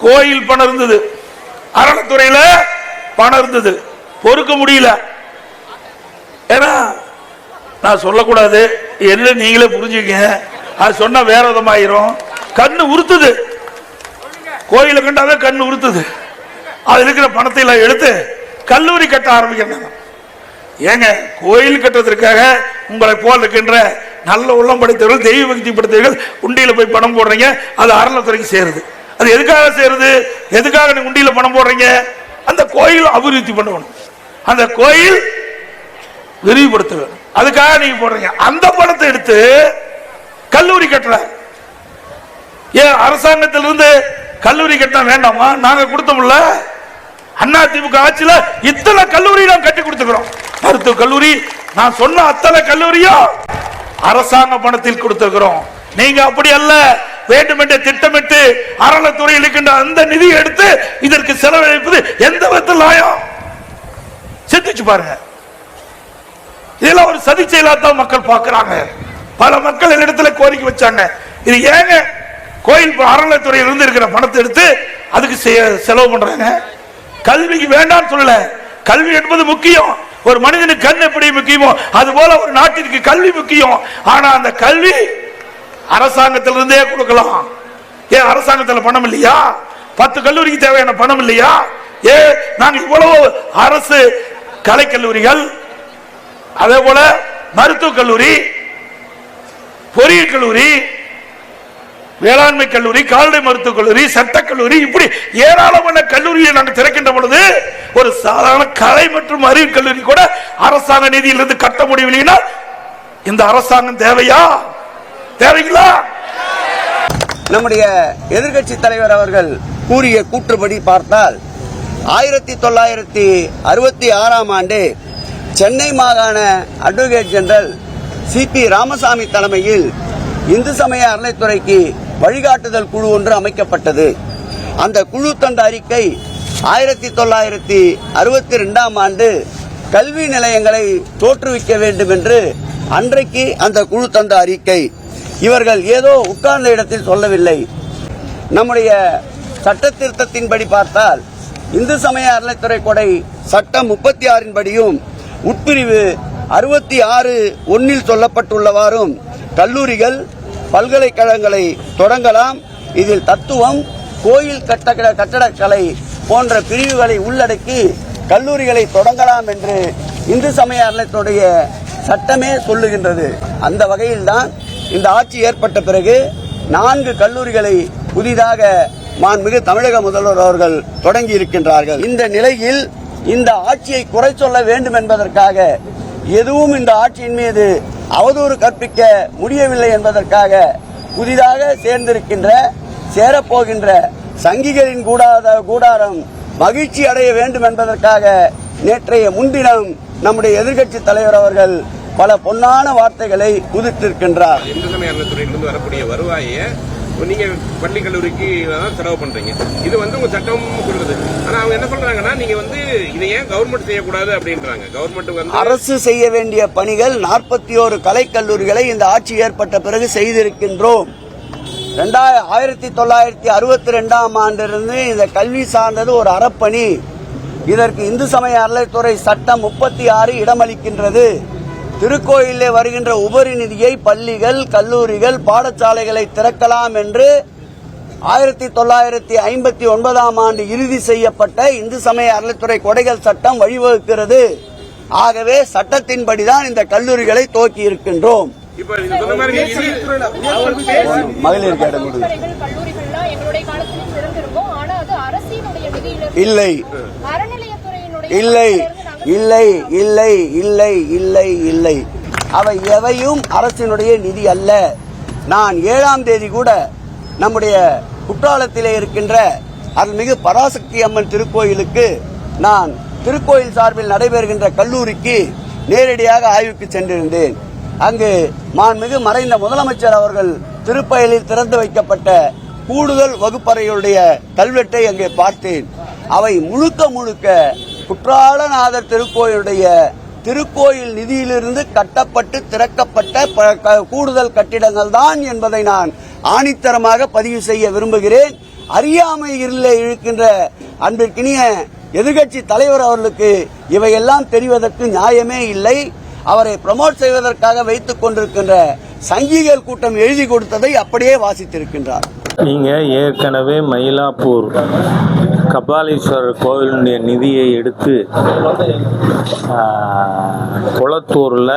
கோயில் பணம் இருந்தது, அறநிலைத்துறையில பணம் இருந்தது, பொறுக்க முடியல. ஏன்னா நான் சொல்லக்கூடாது, என்ன நீங்களே புரிஞ்சுக்க, அது சொன்னா வேற விதமாயிரும். கண்ணு உறுத்துது, கோயில கண்டாவே கண்ணு உறுத்துது. அது இருக்கிற பணத்தை எல்லாம் எடுத்து கல்லூரி கட்ட ஆரம்பிக்கிறாங்க. ஏங்க, கோயில் கட்டுறதுக்காக உங்களை போல் இருக்கின்ற நல்ல உள்ளம் படைத்தவர்கள், தெய்வ பக்தி படைத்தவர்கள் உண்டியில போய் பணம் போடுறீங்க. அது அறநிலைத்துறைக்கு சேருது. அது எதுக்காக சேருது? எதுக்காக நீங்க உண்டியில பணம் போடுறீங்க? அந்த கோயில் அபிவிருத்தி பண்ணணும், அந்த கோயில் விரிவுபடுத்த வேண்டும், அதுக்காக நீங்க போடுறீங்க. அந்த பணத்தை எடுத்து கல்லூரி கட்டுற. ஏன் அரசாங்கத்திலிருந்து கல்லூரி கட்ட வேண்டாமா? நாங்க கொடுத்தோம்ல, அண்ணா திமுக ஆட்சியில இத்தனை கல்லூரி நாம் கட்டி கொடுத்துக்கிறோம். மருத்துவ கல்லூரி, நான் சொன்ன அத்தனை கல்லூரியும் அரசாங்க பணத்தில் கொடுத்திருக்கிறோம். நீங்க அப்படி அல்ல, வேண்டுமென்றே திட்டமிட்டு அறநிலைத்துறையில் இருக்கின்ற அந்த நிதியை எடுத்து இதற்கு செலவழிப்பது எந்த விதத்தில் நியாயம்? சிந்திச்சு பாருங்க. இதெல்லாம் ஒரு சதி செயலாத்தான் மக்கள் பார்க்கிறாங்க. பல மக்கள் என்னிடத்துல கோரிக்கை வச்சாங்க, இது ஏங்க கோயில் அறநிலைத்துறையில் இருந்து இருக்கிற பணத்தை எடுத்து அதுக்கு செலவு பண்றாங்க? கல்விக்கு வேண்டாம் சொல்லல, கல்வி என்பது முக்கியம். ஒரு மனிதனுக்கு கண் எப்படி முக்கியமோ அது போல ஒரு நாட்டிற்கு கல்வி முக்கியம். ஆனா அந்த கல்வி அரசாங்கத்திலிருந்தே கொடுக்கலாம். ஏன் அரசாங்கத்தில் பணம் இல்லையா? 10 கல்லூரிக்கு தேவையான பணம் இல்லையா? நாங்க இவ்வளவு அரசு கலைக்கல்லூரிகள், அதே போல மருத்துவக் கல்லூரி, பொறியியல் கல்லூரி, வேளாண்மை கல்லூரி, கால்நடை மருத்துவக் கல்லூரி, சட்டக்கல்லூரி, இப்படி ஏராளமான கல்லூரியை நாங்கள் திறக்கின்ற பொழுது ஒரு சாதாரண கலை மற்றும் அறிவியல் கல்லூரி கூட அரசாங்க நிதியிலிருந்து கட்ட முடியவில்லைன்னா இந்த அரசாங்கம் தேவையா? தேவைங்களா? நம்முடைய எதிர்க்கட்சி தலைவர் அவர்கள் கூறிய கூற்றுப்படி பார்த்தால் 1966ஆம் ஆண்டு சென்னை மாகாண அட்வொகேட் ஜெனரல் CP ராமசாமி தலைமையில் இந்து சமய அறநிலைத்துறைக்கு வழிகாட்டுதல் குழு ஒன்று அமைக்கப்பட்டது. அந்த குழு தந்த அறிக்கை 1962ஆம் ஆண்டு கல்வி நிலையங்களை தோற்றுவிக்க வேண்டும் என்று அன்றைக்கு அந்த குழு தந்த அறிக்கை. இவர்கள் ஏதோ உட்கார்ந்த இடத்தில் சொல்லவில்லை. நம்முடைய சட்ட திருத்தத்தின்படி பார்த்தால் இந்து சமய அறநிலைத்துறை கொடை சட்டம் 36 படியும் உட்பிரிவு 66(1) சொல்லப்பட்டுள்ளவாறும் கல்லூரிகள், பல்கலைக்கழகங்களை தொடங்கலாம். இதில் தத்துவம், கோயில் கட்டடக்கலை போன்ற பிரிவுகளை உள்ளடக்கி கல்லூரிகளை தொடங்கலாம் என்று இந்து சமய அறநிலையத்துடைய சட்டமே சொல்லுகின்றது. அந்த வகையில்தான் இந்த ஆட்சி ஏற்பட்ட பிறகு 4 கல்லூரிகளை புதிதாக மாண்புமிகு தமிழக முதல்வர் அவர்கள் தொடங்கி இருக்கின்றார்கள். இந்த நிலையில் இந்த ஆட்சியை குறை சொல்ல வேண்டும் என்பதற்காக, எதுவும் இந்த ஆட்சியின் மீது அவதூறு கற்பிக்க முடியவில்லை என்பதற்காக புதிதாக சேரப்போகின்ற சங்கிகளின் கூடாரம் மகிழ்ச்சி அடைய வேண்டும் என்பதற்காக நேற்றைய முன்தினம் நம்முடைய எதிர்க்கட்சி தலைவர் அவர்கள் பல பொன்னான வார்த்தைகளை உதிர்த்திருக்கின்றார். இந்து சமய அறநிலையத்துறையிலிருந்து வரக்கூடிய வருவாயை நீங்க பள்ளி கல்லூரிக்கு செலவு பண்றீங்க, இது உங்க சட்டம் சொல்றது. ஆனா அவங்க என்ன சொல்றாங்கன்னா, நீங்க இதை ஏன் கவர்மெண்ட் செய்யக்கூடாது அப்படின்றாங்க. கவர்மெண்ட் அரசு செய்ய வேண்டிய பணிகள் 41 கலைக்கல்லூரிகளை இந்த ஆட்சி ஏற்பட்ட பிறகு செய்திருக்கின்றோம். 1962ஆம் ஆண்டிலிருந்து இந்த கல்வி சார்ந்தது ஒரு அறப்பணி. இதற்கு இந்து சமய அறநிலையத்துறை சட்டம் 36 இடமளிக்கின்றது. திருக்கோயிலே வருகின்ற உபரி நிதியை பள்ளிகள், கல்லூரிகள், பாடசாலைகளை திறக்கலாம் என்று 1959ஆம் ஆண்டு இறுதி செய்யப்பட்ட இந்து சமய அறநிலையத்துறை கொடைகள் சட்டம் வழிவகுக்கிறது. ஆகவே சட்டத்தின்படிதான் இந்த கல்லூரிகளை துவக்கி இருக்கின்றோம். மகளிர் இல்லை இல்லை இல்லை இல்லை இல்லை இல்லை இல்லை, அவை எவையும் அரசினுடைய நிதி அல்ல. நான் 7ஆம் தேதி கூட நம்முடைய குற்றாலத்திலே இருக்கின்ற அருள்மிகு பராசக்தி அம்மன் திருக்கோயிலுக்கு நான் திருக்கோயில் சார்பில் நடைபெறுகின்ற கல்லூரிக்கு நேரடியாக ஆய்வுக்கு சென்றிருந்தேன். அங்கு மாண்புமிகு மறைந்த முதலமைச்சர் அவர்கள் திருப்பயலில் திறந்து வைக்கப்பட்ட கூடுதல் வகுப்பறையுடைய கல்வெட்டை அங்கே பார்த்தேன். அவை முழுக்க முழுக்க குற்றாலநாதர் திருக்கோயிலுடைய திருக்கோயில் நிதியிலிருந்து கட்டப்பட்டு திறக்கப்பட்ட கூடுதல் கட்டிடங்கள் தான் என்பதை நான் ஆணித்தரமாக பதிவு செய்ய விரும்புகிறேன். அறியாமையில் இருக்கின்ற அன்பிற்கினிய எதிர்கட்சி தலைவர் அவர்களுக்கு இவையெல்லாம் தெரிவதற்கு நியாயமே இல்லை. அவரை ப்ரமோட் செய்வதற்காக வைத்துக் கொண்டிருக்கின்ற சங்கிகள் கூட்டம் எழுதி கொடுத்ததை அப்படியே வாசித்திருக்கின்றார். நீங்க ஏற்கனவே மயிலாப்பூர் கபாலீஸ்வரர் கோவிலுடைய நிதியை எடுத்து குளத்தூர்ல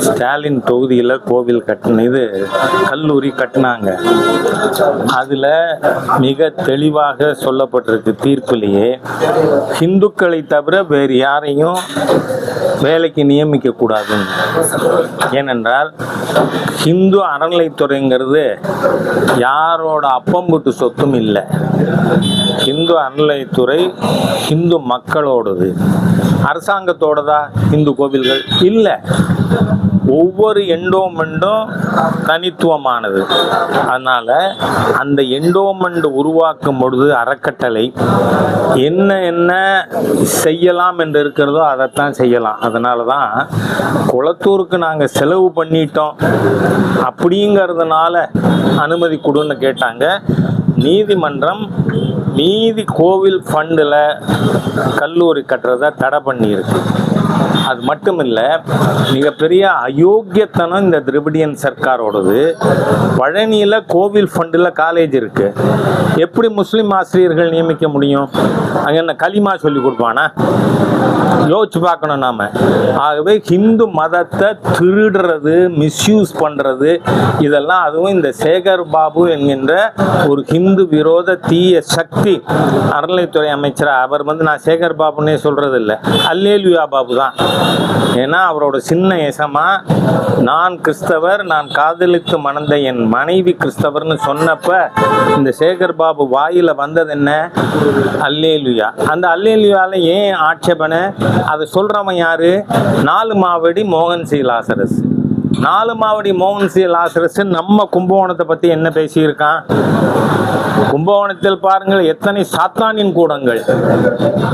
ஸ்டாலின் தொகுதியில் கோவில் இது கல்லூரி கட்டினாங்க. அதுல மிக தெளிவாக சொல்லப்பட்டிருக்கு தீர்ப்பிலேயே, இந்துக்களை தவிர வேறு யாரையும் வேலைக்கு நியமிக்க கூடாது. ஏனென்றால் இந்து அறநிலைத்துறைங்கிறது யாரோட அப்பம்புட்டு சொத்தும் இல்லை. இந்து அறநிலைத்துறை இந்து மக்களோடது. அரசாங்கத்தோடதா இந்து கோவில்கள் இல்லை. ஒவ்வொரு எண்டோமெண்டும் தனித்துவமானது. அதனால அந்த எண்டோமெண்ட் உருவாக்கும் பொழுது அறக்கட்டளை என்ன செய்யலாம் என்று இருக்கிறதோ அதைத்தான் செய்யலாம். அதனால தான் குளத்தூருக்கு நாங்கள் செலவு பண்ணிட்டோம் அப்படிங்கிறதுனால அனுமதி கொடுன்னு கேட்டாங்க. நீதிமன்றம் மீதி கோவில் ஃபண்டில் கல்லூரி கட்டுறதை தடை பண்ணியிருக்கு. அது மட்டும் இல்லை, மிகப்பெரிய அயோக்கியத்தனம் இந்த திராவிடியன் சர்க்காரோடது. பழனியில் கோவில் ஃபண்டில் காலேஜ் இருக்கு, எப்படி முஸ்லீம் ஆசிரியர்கள் நியமிக்க முடியும்? அங்கே என்ன களிமா சொல்லி கொடுப்பானா? யோசிச்சு பார்க்கணும் நாம. ஆகவே ஹிந்து மதத்தை திருடுறது, மிஸ்யூஸ் பண்றது, இதெல்லாம் அதுவும் இந்த சேகர் பாபு என்கின்ற ஒரு ஹிந்து விரோத தீய சக்தி அறநிலைத்துறை அமைச்சர். அவர் நான் சேகர் பாபுன்னே சொல்றது இல்லை, அல்லேலுயா பாபு தான். ஏன்னா அவரோட சின்ன எசமா நான் கிறிஸ்தவர், நான் காதலித்து மணந்த என் மனைவி கிறிஸ்தவர்னு சொன்னப்ப இந்த சேகர் பாபு வாயில வந்தது என்ன? அல்லேலுயா. அந்த அல்லேலுயால ஏன் ஆட்சேபனை? அதை சொல்றவன் யாரு? 4 மாவடி மோகன் சி லாசரஸ். 4 மாவடி மோகன் சி லாசரஸ் நம்ம கும்பகோணத்தை பத்தி என்ன பேசியிருக்கான்? கும்பகோணத்தில் பாருங்கள் எத்தனை சாத்தானின் கூடங்கள்,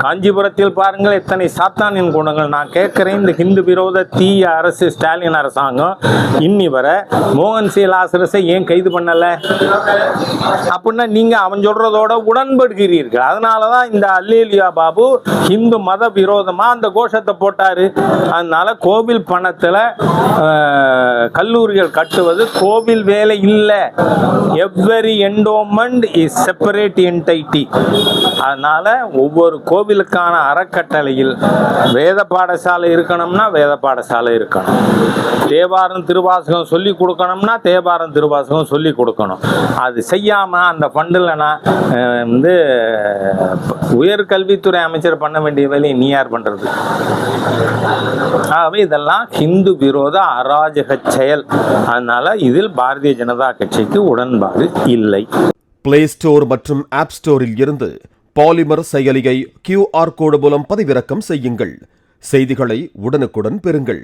காஞ்சிபுரத்தில் பாருங்கள் எத்தனை சாத்தானின் கூடங்கள். நான் கேட்கிறேன், இந்த ஹிந்து விரோத தீய அரசு ஸ்டாலின் அரசாங்கம் இன்னி வரை மோகன் சி லாசரஸை ஏன் கைது பண்ணல? அப்படின்னா நீங்க அவன் சொல்றதோட உடன்படுகிறீர்கள். அதனாலதான் இந்த அல்லேலியா பாபு ஹிந்து மத விரோதமா அந்த கோஷத்தை போட்டாரு. அதனால கோவில் பணத்துல கல்லூரிகள் கட்டுவது கோவில் வேலை இல்லை. Every endowment is separate entity. அதனால ஒவ்வொரு கோவிலுக்கான அறக்கட்டளையில் வேத பாடசாலை இருக்கணும்னா வேத பாடசாலை இருக்கணும், தேவாரம் திருவாசகம் சொல்லி கொடுக்கணும்னா தேவாரம் திருவாசகம் சொல்லி கொடுக்கணும். அது செய்யாம அந்த ஃபண்டில் உயர்கல்வித்துறை அமைச்சர் பண்ண வேண்டிய வேலையை நீ யார் பண்றது? ஆகவே இதெல்லாம் ஹிந்து விரோத அராஜக செயல். அதனால இதில் பாரதிய ஜனதா கட்சிக்கு உடன்பாடு இல்லை. பிளே ஸ்டோர் மற்றும் ஆப் ஸ்டோரில் இருந்து பாலிமர் செயலியை QR கோடு மூலம் பதிவிறக்கம் செய்யுங்கள். செய்திகளை உடனுக்குடன் பெறுங்கள்.